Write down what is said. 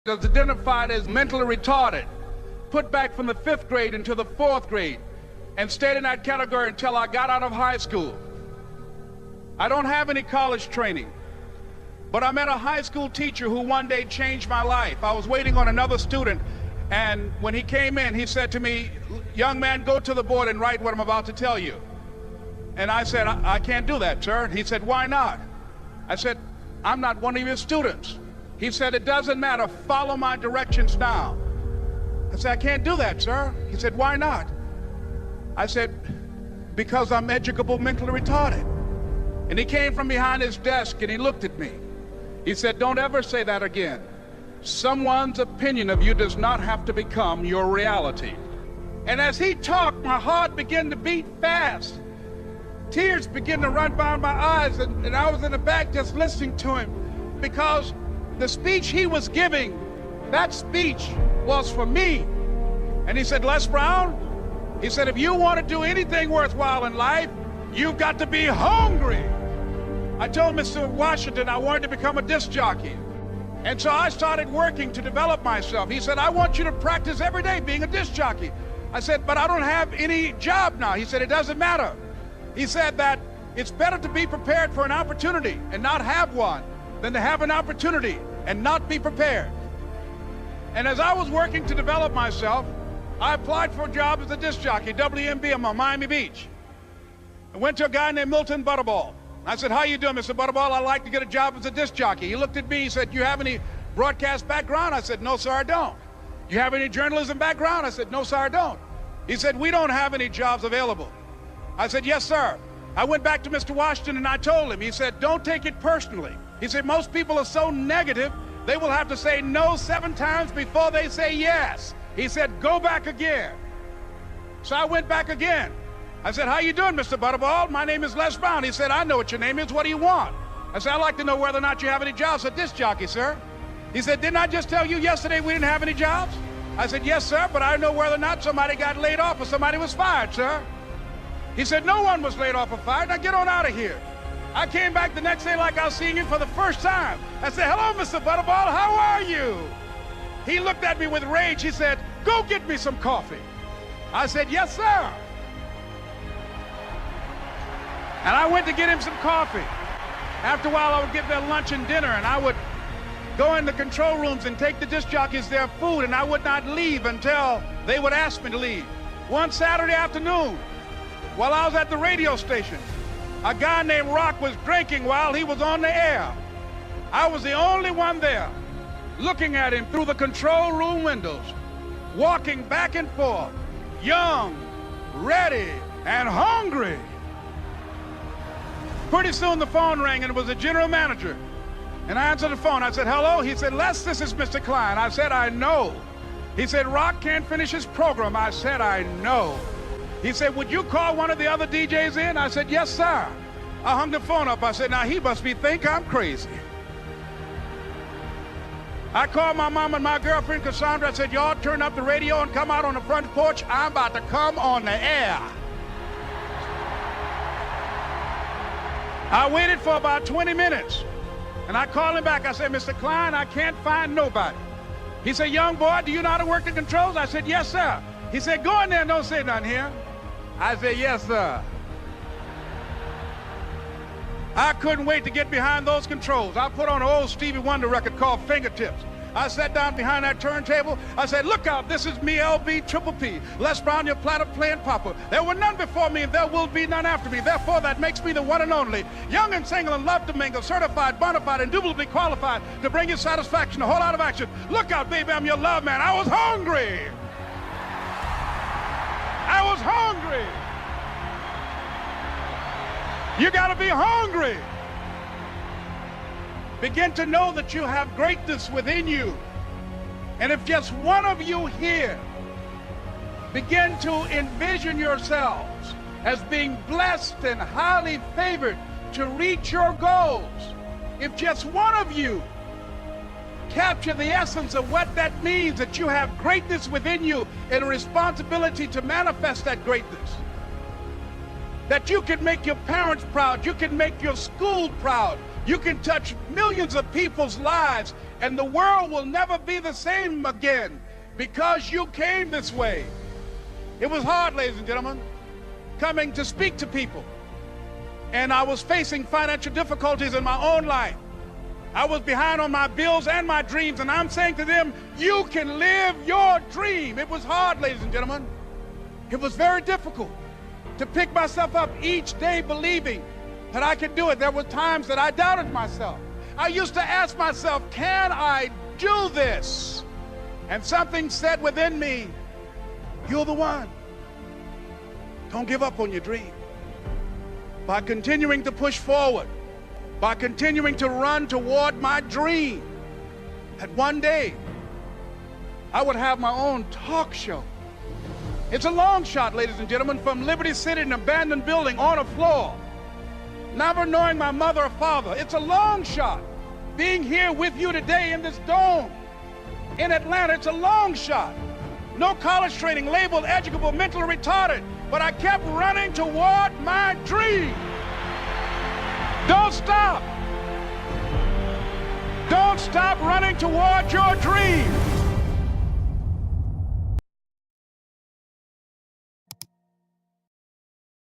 is identified as mentally retarded, put back from the 5th grade into the 4th grade, and stayed in that category until I got out of high school. I don't have any college training, but I met a high school teacher who one day changed my life. I was waiting on another student, and when he came in, he said to me, "Young man, go to the board and write what I'm about to tell you." And I said, I can't do that, sir. He said, "Why not?" I said, "I'm not one of your students." He said, "It doesn't matter, follow my directions now." I said, "I can't do that, sir." He said, "Why not?" I said, "Because I'm educable mentally retarded." And he came from behind his desk and he looked at me. He said, "Don't ever say that again. Someone's opinion of you does not have to become your reality." And as he talked, my heart began to beat fast. Tears began to run down my eyes, and I was in the back just listening to him, because the speech he was giving, that speech was for me. And he said, "Les Brown," he said, "if you want to do anything worthwhile in life, you've got to be hungry." I told Mr. Washington I wanted to become a disc jockey. And so I started working to develop myself. He said, "I want you to practice every day being a disc jockey." I said, "But I don't have any job now." He said, "It doesn't matter." He said that it's better to be prepared for an opportunity and not have one than to have an opportunity and not be prepared. And as I was working to develop myself, I applied for a job as a disc jockey, WMBM on Miami Beach. I went to a guy named Milton Butterball. I said, "How you doing, Mr. Butterball? I'd like to get a job as a disc jockey." He looked at me, he said, "You have any broadcast background?" I said, "No, sir, I don't." "You have any journalism background?" I said, "No, sir, I don't." He said, "We don't have any jobs available." I said, "Yes, sir." I went back to Mr. Washington and I told him. He said, "Don't take it personally." He said, "Most people are so negative, they will have to say no 7 times before they say yes." He said, "Go back again." So I went back again. I said, "How you doing, Mr. Butterball? My name is Les Brown." He said, "I know what your name is. What do you want?" I said, "I'd like to know whether or not you have any jobs as a disc jockey, sir." He said, "Didn't I just tell you yesterday we didn't have any jobs?" I said, "Yes, sir, but I know whether or not somebody got laid off or somebody was fired, sir." He said, "No one was laid off or fired. Now get on out of here." I came back the next day like I was seeing him for the first time. I said, "Hello, Mr. Butterball, how are you?" He looked at me with rage. He said, "Go get me some coffee." I said, "Yes, sir." And I went to get him some coffee. After a while, I would get their lunch and dinner, and I would go in the control rooms and take the disc jockeys their food, and I would not leave until they would ask me to leave. One Saturday afternoon, while I was at the radio station, a guy named Rock was drinking while he was on the air. I was the only one there, looking at him through the control room windows, walking back and forth, young, ready, and hungry. Pretty soon the phone rang, and it was the general manager. And I answered the phone. I said, "Hello?" He said, "Les, this is Mr. Klein." I said, "I know." He said, "Rock can't finish his program." I said, "I know." He said, "Would you call one of the other DJs in?" I said, "Yes, sir." I hung the phone up. I said, "Now he must think I'm crazy." I called my mom and my girlfriend, Cassandra. I said, "Y'all turn up the radio and come out on the front porch. I'm about to come on the air." I waited for about 20 minutes, and I called him back. I said, "Mr. Klein, I can't find nobody." He said, "Young boy, do you know how to work the controls?" I said, "Yes, sir." He said, "Go in there and don't say nothing here." I said, "Yes, sir." I couldn't wait to get behind those controls. I put on an old Stevie Wonder record called Fingertips. I sat down behind that turntable. I said, "Look out, this is me, LB Triple P, Les Brown, your platter playing papa. There were none before me, and there will be none after me. Therefore, that makes me the one and only. Young and single and love to mingle, certified, bona fide, indubitably qualified to bring you satisfaction, a whole lot of action. Look out, baby, I'm your love man." I was hungry. I was hungry. You got to be hungry. Begin to know that you have greatness within you. And if just one of you here begin to envision yourselves as being blessed and highly favored to reach your goals, if just one of you capture the essence of what that means, that you have greatness within you and a responsibility to manifest that greatness, that you can make your parents proud, you can make your school proud, You can touch millions of people's lives, and the world will never be the same again because you came this way. It was hard, ladies and gentlemen, coming to speak to people. And I was facing financial difficulties in my own life. I was behind on my bills and my dreams, and I'm saying to them, you can live your dream. It was hard, ladies and gentlemen. It was very difficult to pick myself up each day believing that I could do it. There were times that I doubted myself. I used to ask myself, can I do this? And something said within me, you're the one. Don't give up on your dream. By continuing to push forward, by continuing to run toward my dream, that one day I would have my own talk show. It's a long shot, ladies and gentlemen, from Liberty City, an abandoned building on a floor, never knowing my mother or father. It's a long shot. Being here with you today in this dome in Atlanta, it's a long shot. No college training, labeled educable, mentally retarded, but I kept running toward my dream. Don't stop. Don't stop running toward your dream.